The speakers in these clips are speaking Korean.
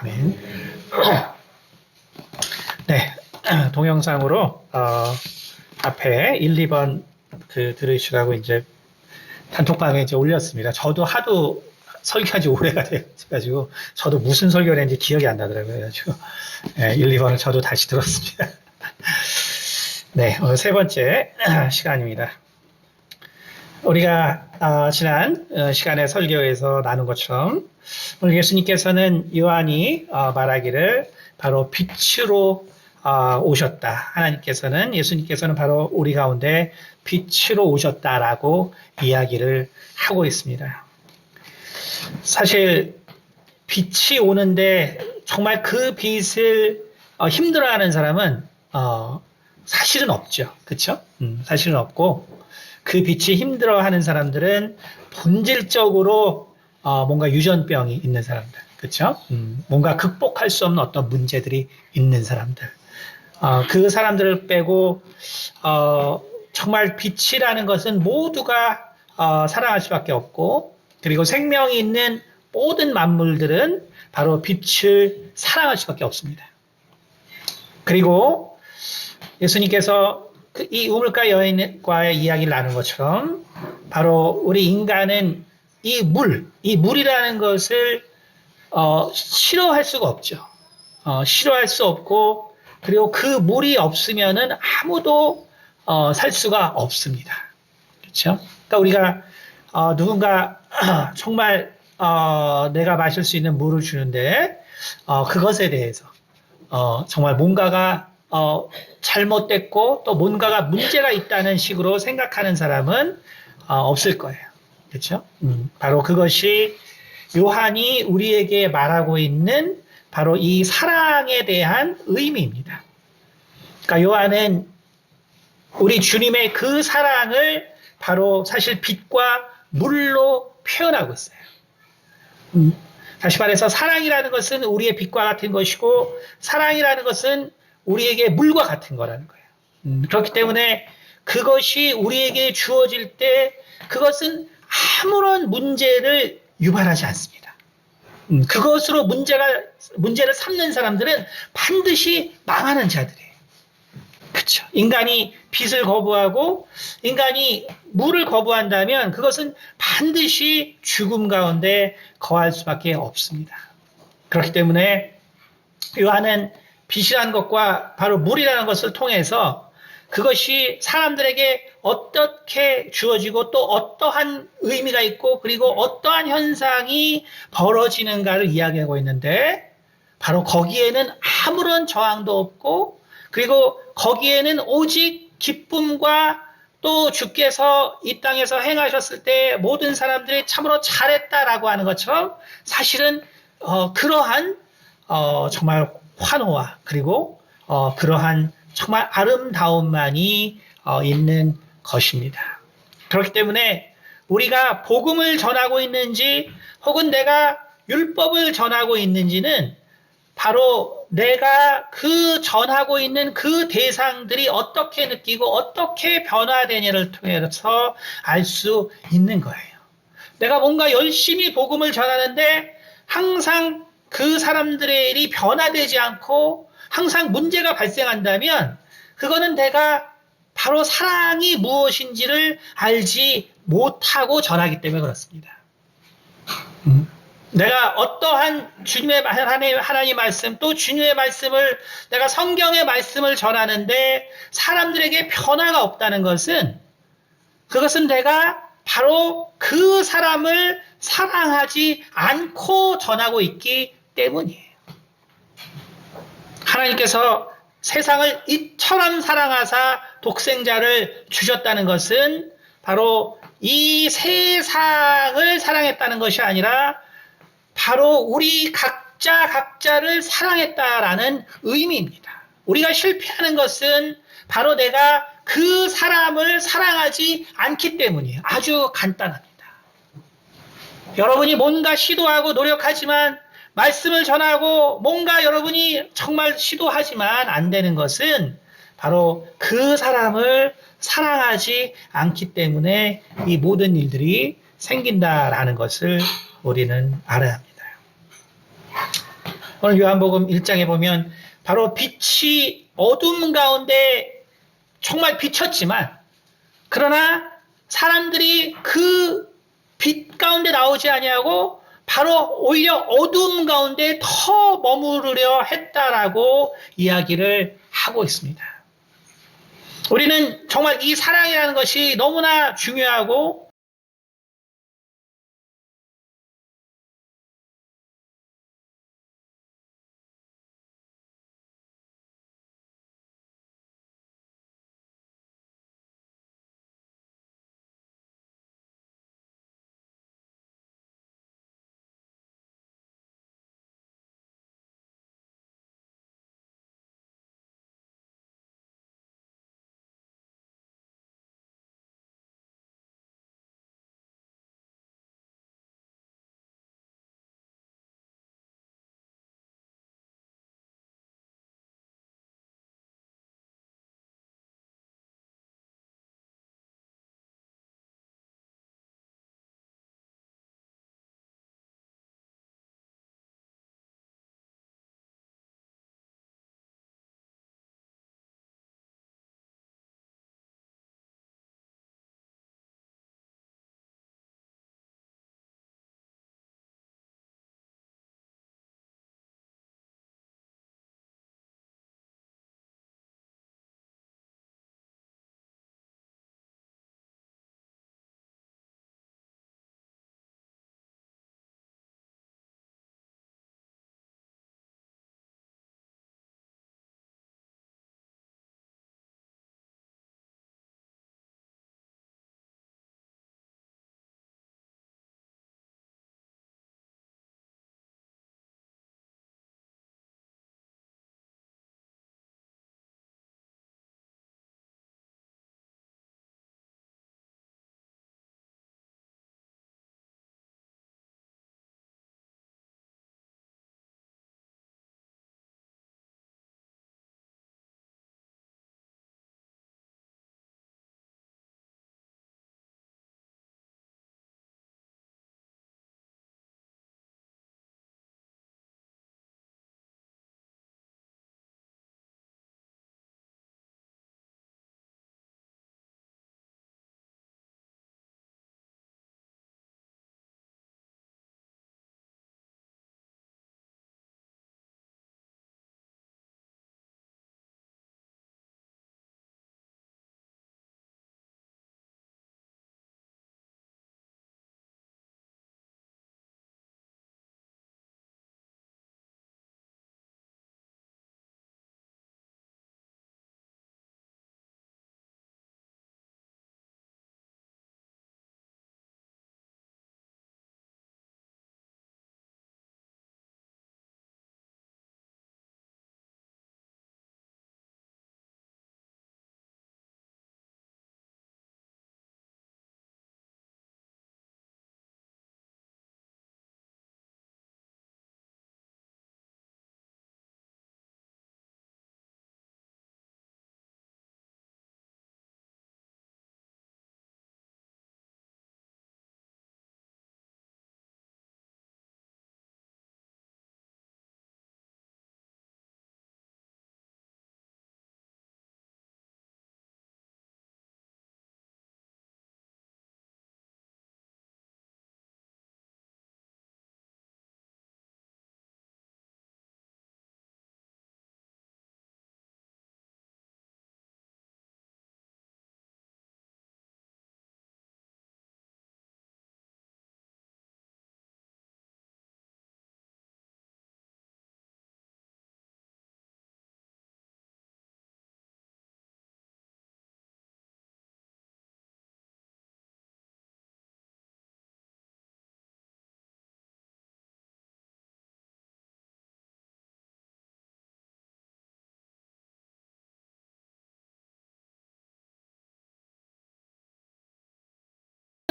아멘. 네, 동영상으로 앞에 1, 2번 들으시라고 이제 단톡방에 이제 올렸습니다. 저도 하도 설교한 지 오래가 돼가지고 저도 무슨 설교를 했는지 기억이 안 나더라고요. 그래가지고 1, 2번을 저도 다시 들었습니다. 네, 오늘 세 번째 시간입니다. 우리가 지난 시간에 설교에서 나눈 것처럼 오늘 예수님께서는 요한이 말하기를 바로 빛으로 오셨다. 예수님께서는 바로 우리 가운데 빛으로 오셨다라고 이야기를 하고 있습니다. 사실 빛이 오는데 정말 그 빛을 힘들어하는 사람은 사실은 없죠. 그렇죠? 사실은 없고 그 빛이 힘들어하는 사람들은 본질적으로 뭔가 유전병이 있는 사람들, 그렇죠? 뭔가 극복할 수 없는 어떤 문제들이 있는 사람들. 그 사람들을 빼고 정말 빛이라는 것은 모두가 사랑할 수밖에 없고, 그리고 생명이 있는 모든 만물들은 바로 빛을 사랑할 수밖에 없습니다. 그리고 예수님께서 이 우물가 여인과의 이야기를 나눈 것처럼 바로 우리 인간은 이 물이라는 것을 싫어할 수가 없죠. 싫어할 수 없고, 그리고 그 물이 없으면은 아무도 살 수가 없습니다. 그렇죠? 그러니까 우리가 누군가 정말 내가 마실 수 있는 물을 주는데 그것에 대해서 정말 뭔가가 잘못됐고 또 뭔가가 문제가 있다는 식으로 생각하는 사람은 없을 거예요. 그렇죠? 바로 그것이 요한이 우리에게 말하고 있는 바로 이 사랑에 대한 의미입니다. 그러니까 요한은 우리 주님의 그 사랑을 바로 사실 빛과 물로 표현하고 있어요. 다시 말해서 사랑이라는 것은 우리의 빛과 같은 것이고 사랑이라는 것은 우리에게 물과 같은 거라는 거예요. 그렇기 때문에 그것이 우리에게 주어질 때 그것은 아무런 문제를 유발하지 않습니다. 그것으로 문제를 삼는 사람들은 반드시 망하는 자들이에요. 그렇죠. 인간이 빛을 거부하고 인간이 물을 거부한다면 그것은 반드시 죽음 가운데 거할 수밖에 없습니다. 그렇기 때문에 요한은 빛이라는 것과 바로 물이라는 것을 통해서 그것이 사람들에게 어떻게 주어지고 또 어떠한 의미가 있고 그리고 어떠한 현상이 벌어지는가를 이야기하고 있는데 바로 거기에는 아무런 저항도 없고 그리고 거기에는 오직 기쁨과 또 주께서 이 땅에서 행하셨을 때 모든 사람들이 참으로 잘했다라고 하는 것처럼 사실은 그러한 정말 환호와 그리고 그러한 정말 아름다움만이 있는 것입니다. 그렇기 때문에 우리가 복음을 전하고 있는지 혹은 내가 율법을 전하고 있는지는 바로 내가 그 전하고 있는 그 대상들이 어떻게 느끼고 어떻게 변화되냐를 통해서 알 수 있는 거예요. 내가 뭔가 열심히 복음을 전하는데 항상 그 사람들의 일이 변화되지 않고 항상 문제가 발생한다면 그거는 내가 바로 사랑이 무엇인지를 알지 못하고 전하기 때문에 그렇습니다. 내가 어떠한 주님의 하나님 말씀 또 주님의 말씀을 내가 성경의 말씀을 전하는데 사람들에게 변화가 없다는 것은 그것은 내가 바로 그 사람을 사랑하지 않고 전하고 있기 때문이에요. 하나님께서 세상을 이처럼 사랑하사 독생자를 주셨다는 것은 바로 이 세상을 사랑했다는 것이 아니라 바로 우리 각자를 사랑했다라는 의미입니다. 우리가 실패하는 것은 바로 내가 그 사람을 사랑하지 않기 때문이에요. 아주 간단합니다. 여러분이 뭔가 시도하고 노력하지만 말씀을 전하고 뭔가 여러분이 정말 시도하지만 안 되는 것은 바로 그 사람을 사랑하지 않기 때문에 이 모든 일들이 생긴다라는 것을 우리는 알아야 합니다. 오늘 요한복음 1장에 보면 바로 빛이 어둠 가운데 정말 비쳤지만 그러나 사람들이 그 빛 가운데 나오지 아니하고 바로 오히려 어둠 가운데 더 머무르려 했다라고 이야기를 하고 있습니다. 우리는 정말 이 사랑이라는 것이 너무나 중요하고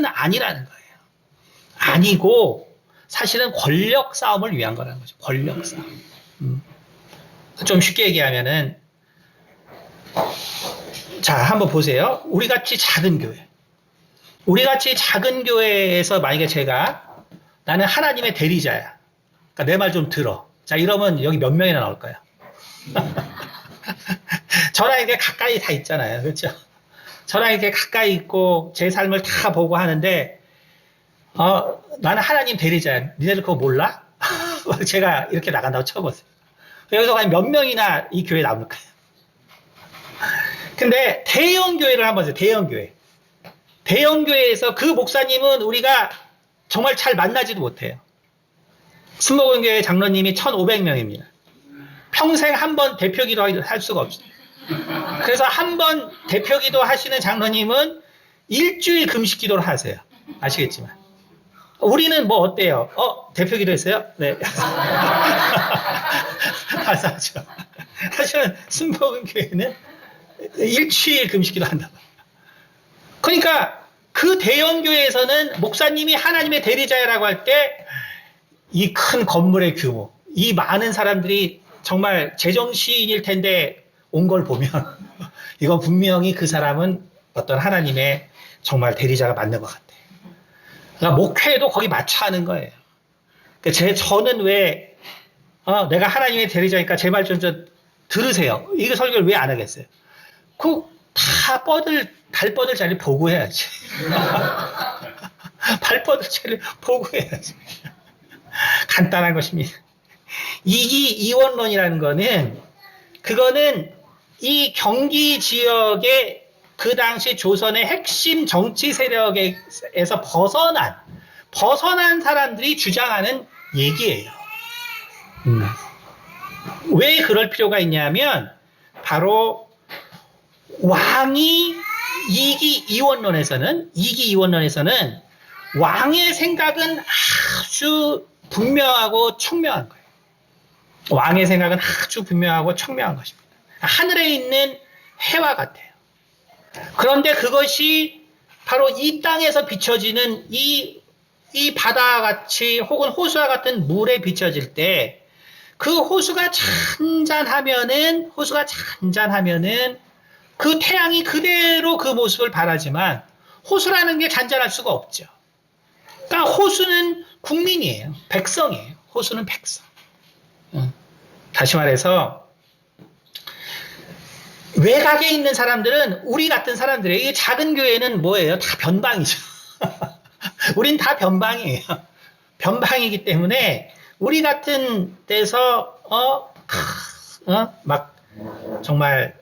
아니라는 거예요. 아니고 사실은 권력 싸움을 위한 거라는 거죠. 권력 싸움. 좀 쉽게 얘기하면은 자, 한번 보세요. 우리 같이 작은 교회. 우리 같이 작은 교회에서 만약에 제가 나는 하나님의 대리자야. 그러니까 내 말 좀 들어. 자, 이러면 여기 몇 명이나 나올까요? 저랑 이렇게 가까이 다 있잖아요. 그렇죠? 저랑 이렇게 가까이 있고 제 삶을 다 보고 하는데 나는 하나님 대리자야. 니네들 그거 몰라? 제가 이렇게 나간다고 쳐보세요. 여기서 과연 몇 명이나 이 교회에 나올까요? 근데 대형 교회를 한번 보세요. 대형 교회. 대형 교회에서 그 목사님은 우리가 정말 잘 만나지도 못해요. 순복음교회 장로님이 1,500명입니다. 평생 한 번 대표기도 할 수가 없어요. 그래서 한 번 대표기도 하시는 장로님은 일주일 금식 기도를 하세요. 아시겠지만. 우리는 뭐 어때요? 대표기도 했어요? 네. 하죠. 하지만 순복음교회는 일주일 금식 기도 한다. 그러니까 그 대형 교회에서는 목사님이 하나님의 대리자라고 할 때 이 큰 건물의 규모, 이 많은 사람들이 정말 제정신일 텐데 온 걸 보면 이건 분명히 그 사람은 어떤 하나님의 정말 대리자가 맞는 것 같아요. 그러니까 목회도 거기 맞춰 하는 거예요. 그러니까 저는 왜 내가 하나님의 대리자니까 제 말 좀 들으세요. 이거 설교를 왜 안 하겠어요? 다 발 뻗을 자리 보고 해야지. 발 뻗을 자리 보고 해야지. 간단한 것입니다. 이원론이라는 그거는 이 경기 지역의 그 당시 조선의 핵심 정치 세력에서 벗어난 사람들이 주장하는 얘기예요. 왜 그럴 필요가 있냐면 바로 왕이 이기이원론에서는 왕의 생각은 아주 분명하고 청명한 거예요. 왕의 생각은 아주 분명하고 청명한 것입니다. 하늘에 있는 해와 같아요. 그런데 그것이 바로 이 땅에서 비춰지는 이 바다같이 혹은 호수와 같은 물에 비춰질 때 그 호수가 잔잔하면은 그 태양이 그대로 그 모습을 바라지만 호수라는 게 잔잔할 수가 없죠. 그러니까 호수는 국민이에요. 백성이에요. 호수는 백성. 다시 말해서 외곽에 있는 사람들은 우리 같은 사람들이에요. 이 작은 교회는 뭐예요? 다 변방이죠. 우린 다 변방이에요. 변방이기 때문에 우리 같은 데서 막 정말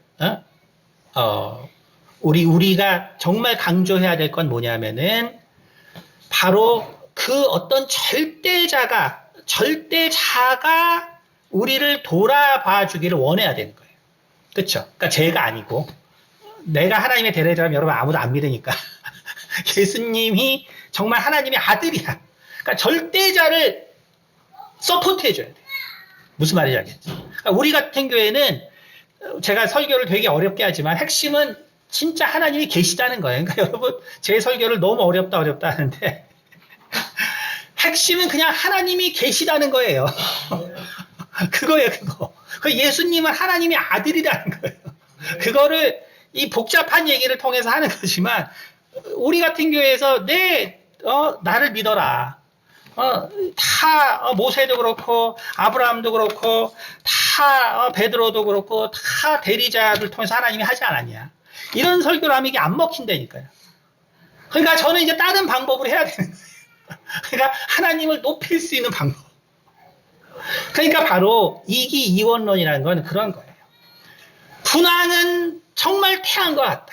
우리가 정말 강조해야 될 건 뭐냐면은 바로 그 어떤 절대자가 우리를 돌아봐 주기를 원해야 되는 거예요. 그렇죠? 그러니까 제가 아니고 내가 하나님의 대리자라면 여러분 아무도 안 믿으니까 예수님이 정말 하나님의 아들이야. 그러니까 절대자를 서포트해줘야 돼요. 무슨 말인지 알겠죠? 그러니까 우리 같은 교회는 제가 설교를 되게 어렵게 하지만 핵심은 진짜 하나님이 계시다는 거예요. 그러니까 여러분 제 설교를 너무 어렵다 하는데 핵심은 그냥 하나님이 계시다는 거예요. 그거예요, 그거. 예수님은 하나님의 아들이라는 거예요. 그거를 이 복잡한 얘기를 통해서 하는 거지만 우리 같은 교회에서 나를 믿어라. 다 모세도 그렇고 아브라함도 그렇고 다 베드로도 그렇고 다 대리자를 통해서 하나님이 하지 않았냐. 이런 설교를 하면 이게 안 먹힌다니까요. 그러니까 저는 이제 다른 방법을 해야 되는 거예요. 그러니까 하나님을 높일 수 있는 방법. 그러니까 바로 이기이원론이라는 건 그런 거예요. 군왕은 정말 태양과 같다.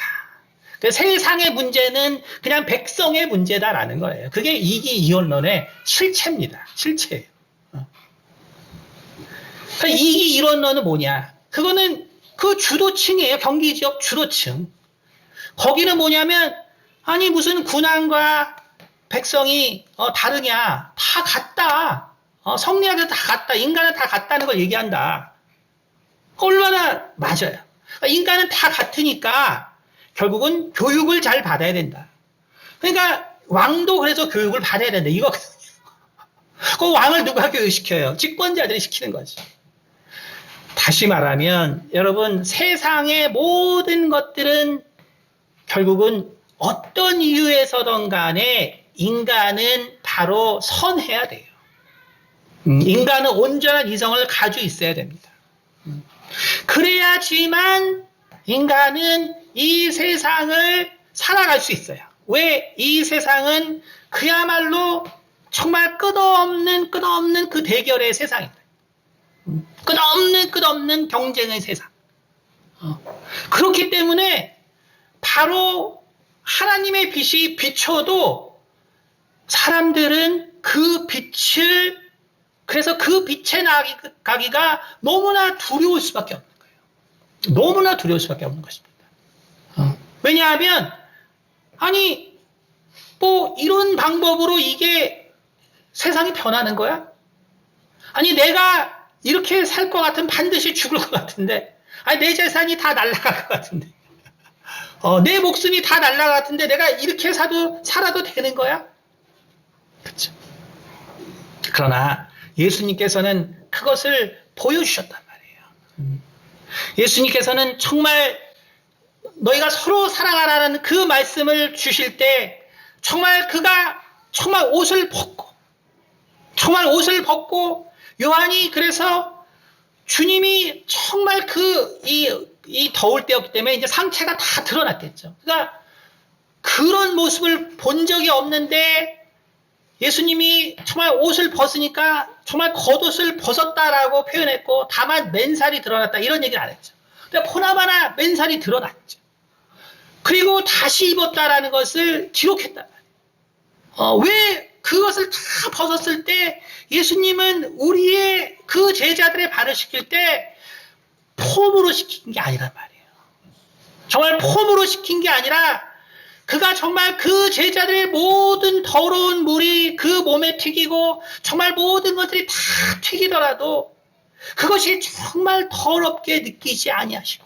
세상의 문제는 그냥 백성의 문제다라는 거예요. 그게 이기이원론의 실체입니다. 실체예요. 그러니까 이기이원론은 뭐냐? 그거는 그 주도층이에요. 경기 지역 주도층. 거기는 뭐냐면 아니 무슨 군왕과 백성이 다르냐? 다 같다. 성리학에도 다 같다. 인간은 다 같다는 걸 얘기한다. 얼마나 맞아요. 그러니까 인간은 다 같으니까 결국은 교육을 잘 받아야 된다. 그러니까 왕도 그래서 교육을 받아야 된다. 이거거든요. 그 왕을 누가 교육시켜요? 집권자들이 시키는 거지. 다시 말하면 여러분 세상의 모든 것들은 결국은 어떤 이유에서든 간에 인간은 바로 선해야 돼요. 인간은 온전한 이성을 가지고 있어야 됩니다. 그래야지만 인간은 이 세상을 살아갈 수 있어요. 왜? 이 세상은 그야말로 정말 끝없는 그 대결의 세상입니다. 끝없는 경쟁의 세상. 그렇기 때문에 바로 하나님의 빛이 비춰도 사람들은 그 빛을, 그래서 그 빛에 나가기가 너무나 두려울 수밖에 없는 거예요. 너무나 두려울 수밖에 없는 것입니다. 왜냐하면 아니 뭐 이런 방법으로 이게 세상이 변하는 거야? 아니 내가 이렇게 살 것 같으면 반드시 죽을 것 같은데, 아니 내 재산이 다 날아갈 것 같은데, 내 목숨이 다 날아갈 것 같은데 내가 이렇게 살아도 되는 거야? 그렇죠. 그러나 예수님께서는 그것을 보여주셨단 말이에요. 예수님께서는 정말 너희가 서로 사랑하라는 그 말씀을 주실 때 정말 그가 정말 옷을 벗고 요한이 그래서 주님이 정말 이 더울 때였기 때문에 이제 상체가 다 드러났겠죠. 그러니까 그런 모습을 본 적이 없는데 예수님이 정말 옷을 벗으니까 정말 겉옷을 벗었다라고 표현했고 다만 맨살이 드러났다 이런 얘기를 안 했죠. 근데 보나마나 맨살이 드러났죠. 그리고 다시 입었다라는 것을 기록했단 말이에요. 왜 그것을 다 벗었을 때 예수님은 우리의 그 제자들의 발을 씻길 때 폼으로 시킨 게 아니란 말이에요. 정말 폼으로 시킨 게 아니라 그가 정말 그 제자들의 모든 더러운 물이 그 몸에 튀기고 정말 모든 것들이 다 튀기더라도 그것이 정말 더럽게 느끼지 아니하시고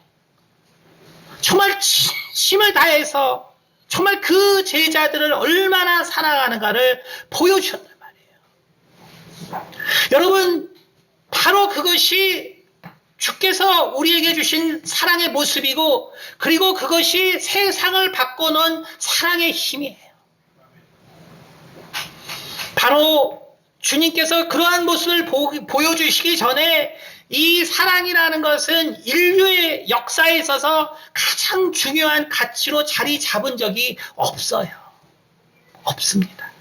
정말 진심을 다해서 정말 그 제자들을 얼마나 사랑하는가를 보여주셨단 말이에요. 여러분, 바로 그것이 주께서 우리에게 주신 사랑의 모습이고, 그리고 그것이 세상을 바꿔놓은 사랑의 힘이에요. 바로 주님께서 그러한 모습을 보여주시기 전에 이 사랑이라는 것은 인류의 역사에 있어서 가장 중요한 가치로 자리 잡은 적이 없어요. 없습니다.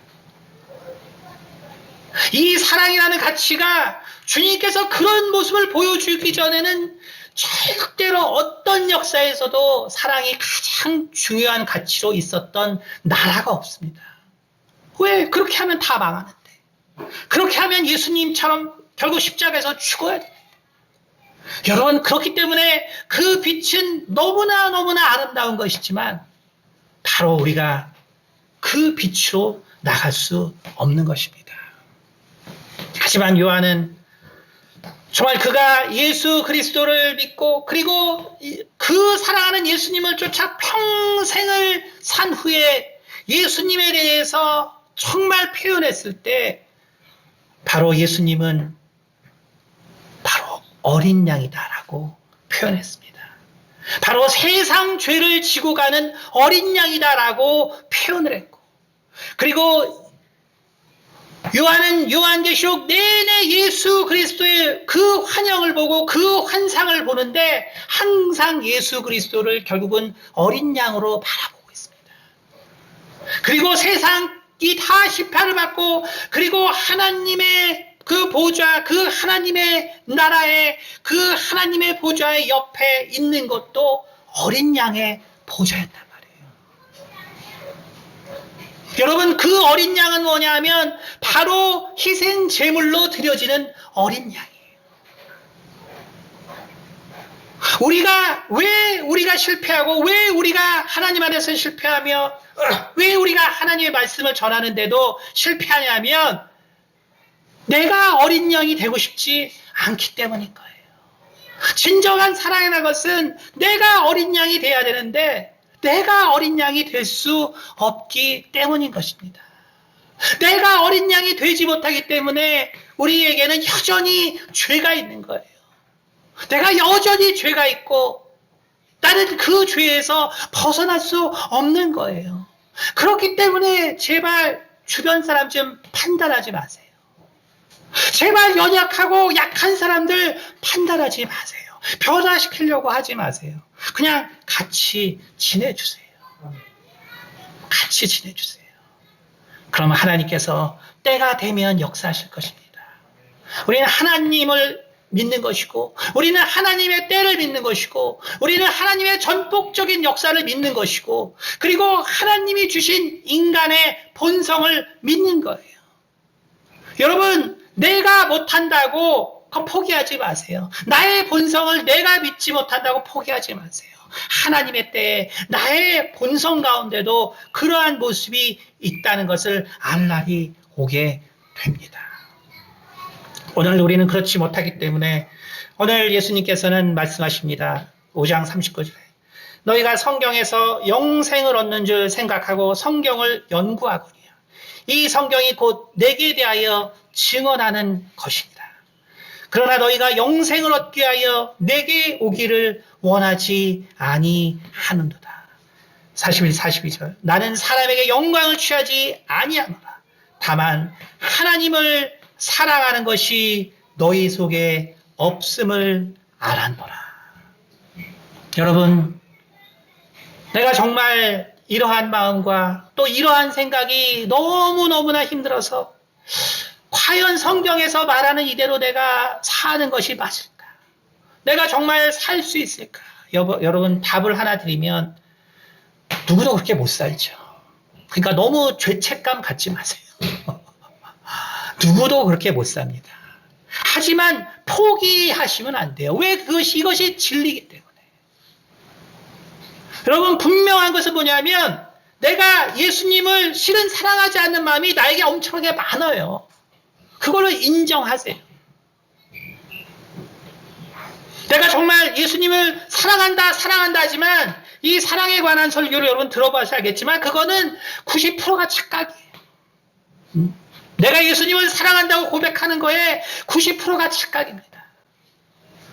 이 사랑이라는 가치가 주님께서 그런 모습을 보여주기 전에는 절대로 어떤 역사에서도 사랑이 가장 중요한 가치로 있었던 나라가 없습니다. 왜? 그렇게 하면 다 망하는데. 그렇게 하면 예수님처럼 결국 십자가에서 죽어야 됩니다. 여러분, 그렇기 때문에 그 빛은 너무나 아름다운 것이지만 바로 우리가 그 빛으로 나갈 수 없는 것입니다. 하지만 요한은 정말 그가 예수 그리스도를 믿고 그리고 그 사랑하는 예수님을 쫓아 평생을 산 후에 예수님에 대해서 정말 표현했을 때 바로 예수님은 바로 어린 양이다라고 표현했습니다. 바로 세상 죄를 지고 가는 어린 양이다라고 표현을 했고, 그리고 요한은 요한계시록 내내 예수 그리스도의 그 환영을 보고 그 환상을 보는데 항상 예수 그리스도를 결국은 어린 양으로 바라보고 있습니다. 그리고 세상이 다 심판을 받고 그리고 하나님의 그 보좌, 그 하나님의 나라에 그 하나님의 보좌의 옆에 있는 것도 어린 양의 보좌였단 말이에요. 여러분, 그 어린 양은 뭐냐면 바로 희생 제물로 드려지는 어린 양이에요. 왜 우리가 실패하고 왜 우리가 하나님 안에서 실패하며 왜 우리가 하나님의 말씀을 전하는데도 실패하냐면 내가 어린 양이 되고 싶지 않기 때문인 거예요. 진정한 사랑이라는 것은 내가 어린 양이 돼야 되는데 내가 어린 양이 될 수 없기 때문인 것입니다. 내가 어린 양이 되지 못하기 때문에 우리에게는 여전히 죄가 있는 거예요. 내가 여전히 죄가 있고 나는 그 죄에서 벗어날 수 없는 거예요. 그렇기 때문에 제발 주변 사람 좀 판단하지 마세요. 제발 연약하고 약한 사람들 판단하지 마세요. 변화시키려고 하지 마세요. 그냥 같이 지내주세요. 같이 지내주세요. 그러면 하나님께서 때가 되면 역사하실 것입니다. 우리는 하나님을 믿는 것이고, 우리는 하나님의 때를 믿는 것이고, 우리는 하나님의 전폭적인 역사를 믿는 것이고, 그리고 하나님이 주신 인간의 본성을 믿는 거예요. 여러분, 내가 못한다고 포기하지 마세요. 나의 본성을 내가 믿지 못한다고 포기하지 마세요. 하나님의 때에 나의 본성 가운데도 그러한 모습이 있다는 것을 알 날이 오게 됩니다. 오늘 우리는 그렇지 못하기 때문에 오늘 예수님께서는 말씀하십니다. 5장 39절에 너희가 성경에서 영생을 얻는 줄 생각하고 성경을 연구하거니와 이 성경이 곧 내게 대하여 증언하는 것입니다. 그러나 너희가 영생을 얻기 위하여 내게 오기를 원하지 아니하는도다. 41, 42절 나는 사람에게 영광을 취하지 아니하노라. 다만 하나님을 사랑하는 것이 너희 속에 없음을 알았노라. 여러분, 내가 정말 이러한 마음과 또 이러한 생각이 너무너무나 힘들어서 과연 성경에서 말하는 이대로 내가 사는 것이 맞을까? 내가 정말 살 수 있을까? 여러분, 답을 하나 드리면 누구도 그렇게 못 살죠. 그러니까 너무 죄책감 갖지 마세요. 누구도 그렇게 못 삽니다. 하지만 포기하시면 안 돼요. 왜? 이것이 진리이기 때문에. 여러분, 분명한 것은 뭐냐면 내가 예수님을 실은 사랑하지 않는 마음이 나에게 엄청나게 많아요. 그거를 인정하세요. 내가 정말 예수님을 사랑한다 하지만 이 사랑에 관한 설교를 여러분 들어봐서 알겠지만 그거는 90%가 착각이에요. 내가 예수님을 사랑한다고 고백하는 거에 90%가 착각입니다.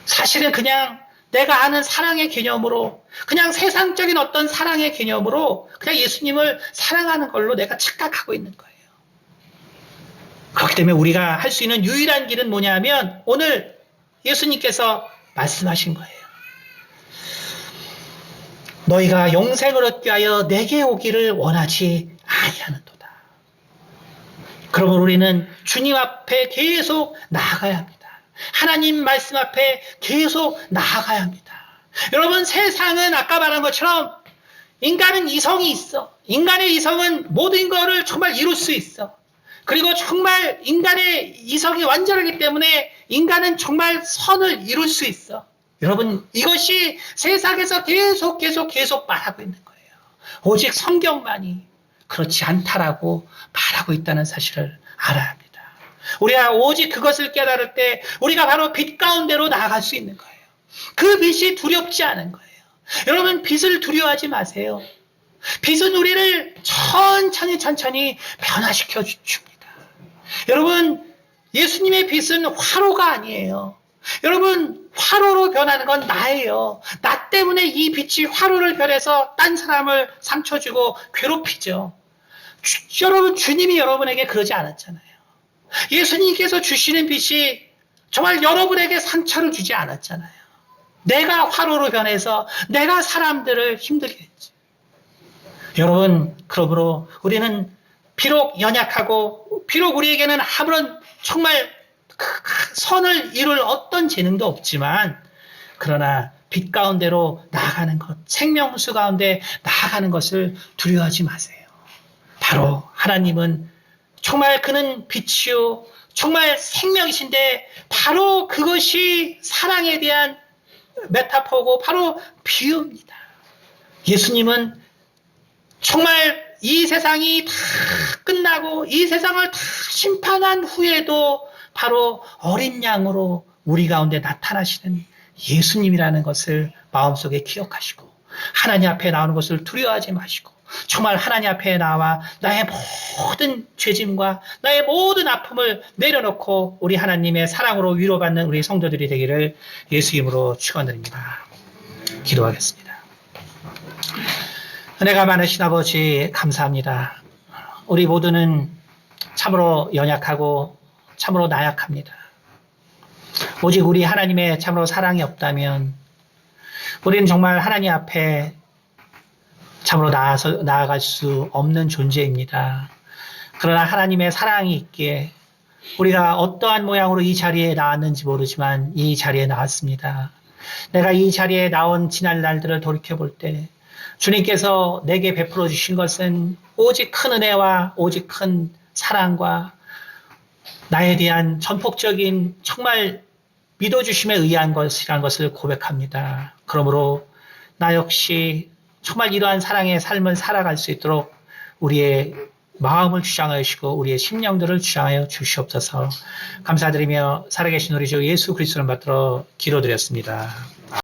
사실은 그냥 내가 아는 사랑의 개념으로, 그냥 세상적인 어떤 사랑의 개념으로 그냥 예수님을 사랑하는 걸로 내가 착각하고 있는 거예요. 그렇기 때문에 우리가 할 수 있는 유일한 길은 뭐냐면 오늘 예수님께서 말씀하신 거예요. 너희가 영생을 얻기 위하여 내게 오기를 원하지 아니하는도다. 그러면 우리는 주님 앞에 계속 나아가야 합니다. 하나님 말씀 앞에 계속 나아가야 합니다. 여러분, 세상은 아까 말한 것처럼 인간은 이성이 있어. 인간의 이성은 모든 것을 정말 이룰 수 있어. 그리고 정말 인간의 이성이 완전하기 때문에 인간은 정말 선을 이룰 수 있어. 여러분, 이것이 세상에서 계속 말하고 있는 거예요. 오직 성경만이 그렇지 않다라고 말하고 있다는 사실을 알아야 합니다. 우리가 오직 그것을 깨달을 때 우리가 바로 빛 가운데로 나아갈 수 있는 거예요. 그 빛이 두렵지 않은 거예요. 여러분, 빛을 두려워하지 마세요. 빛은 우리를 천천히 변화시켜 줍니다. 여러분, 예수님의 빛은 화로가 아니에요. 여러분, 화로로 변하는 건 나예요. 나 때문에 이 빛이 화로를 변해서 딴 사람을 상처 주고 괴롭히죠. 여러분, 주님이 여러분에게 그러지 않았잖아요. 예수님께서 주시는 빛이 정말 여러분에게 상처를 주지 않았잖아요. 내가 화로로 변해서 내가 사람들을 힘들게 했지. 여러분, 그러므로 우리는 비록 연약하고 비록 우리에게는 아무런 정말 선을 이룰 어떤 재능도 없지만 그러나 빛 가운데로 나아가는 것, 생명수 가운데 나아가는 것을 두려워하지 마세요. 바로 하나님은 정말 그는 빛이요 정말 생명이신데 바로 그것이 사랑에 대한 메타포고 바로 비유입니다. 예수님은 정말 이 세상이 다 끝나고 이 세상을 다 심판한 후에도 바로 어린 양으로 우리 가운데 나타나시는 예수님이라는 것을 마음속에 기억하시고 하나님 앞에 나오는 것을 두려워하지 마시고 정말 하나님 앞에 나와 나의 모든 죄짐과 나의 모든 아픔을 내려놓고 우리 하나님의 사랑으로 위로받는 우리 성도들이 되기를 예수 이름으로 축원드립니다. 기도하겠습니다. 은혜가 많으신 아버지 감사합니다. 우리 모두는 참으로 연약하고 참으로 나약합니다. 오직 우리 하나님의 참으로 사랑이 없다면 우리는 정말 하나님 앞에 참으로 나아갈 수 없는 존재입니다. 그러나 하나님의 사랑이 있기에 우리가 어떠한 모양으로 이 자리에 나왔는지 모르지만 이 자리에 나왔습니다. 내가 이 자리에 나온 지난 날들을 돌이켜볼 때 주님께서 내게 베풀어 주신 것은 오직 큰 은혜와 오직 큰 사랑과 나에 대한 전폭적인 정말 믿어주심에 의한 것이라는 것을 고백합니다. 그러므로 나 역시 정말 이러한 사랑의 삶을 살아갈 수 있도록 우리의 마음을 주장하여 주시고 우리의 심령들을 주장하여 주시옵소서. 감사드리며 살아계신 우리 주 예수 그리스도를 받들어 기도드렸습니다.